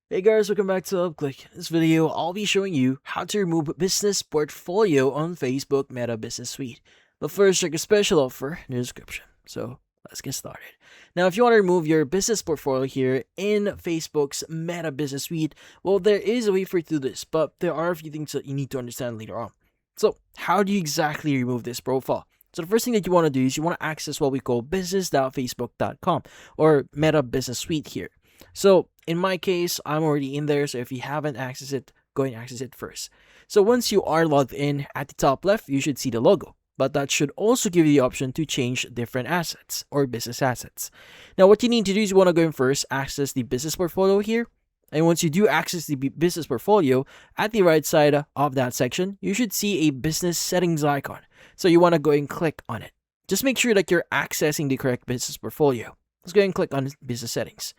Hey guys, welcome back to UpClick. In this video, I'll be showing you how to remove business portfolio on Facebook Meta Business Suite. But first, check a special offer in the description. So let's get started. Now, if you want to remove your business portfolio here in Facebook's Meta Business Suite, well, there is a way for you to do this, but there are a few things that you need to understand later on. So, how do you exactly remove this profile? So the first thing that you want to do is you want to access what we call business.facebook.com or Meta Business Suite here. So in my case, I'm already in there. So if you haven't accessed it, go and access it first. So once you are logged in, at the top left, you should see the logo. But that should also give you the option to change different assets or business assets. Now, what you need to do is you want to go in first, access the business portfolio here. And once you do access the business portfolio, at the right side of that section, you should see a business settings icon. So you want to go and click on it. Just make sure that you're accessing the correct business portfolio. Let's go and click on business settings.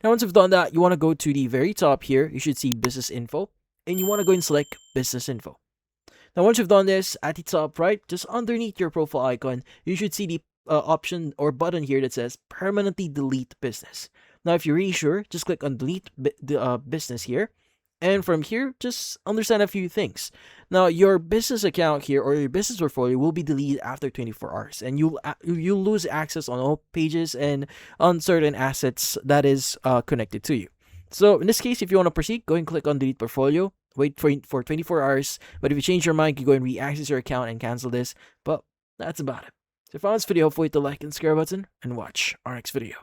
Now, once you've done that, you want to go to the very top here. You should see business info, and you want to go and select business info. Now, once you've done this, at the top right, just underneath your profile icon, you should see the option or button here that says permanently delete business. Now, if you're really sure, just click on delete business here. And from here, just understand a few things. Now, your business account here or your business portfolio will be deleted after 24 hours, and you'll lose access on all pages and on certain assets that is connected to you. So in this case, if you want to proceed, go and click on delete portfolio. Wait for 24 hours. But if you change your mind, you go and re-access your account and cancel this. But that's about it. So if you found this video, hopefully hit the like and subscribe button and watch our next video.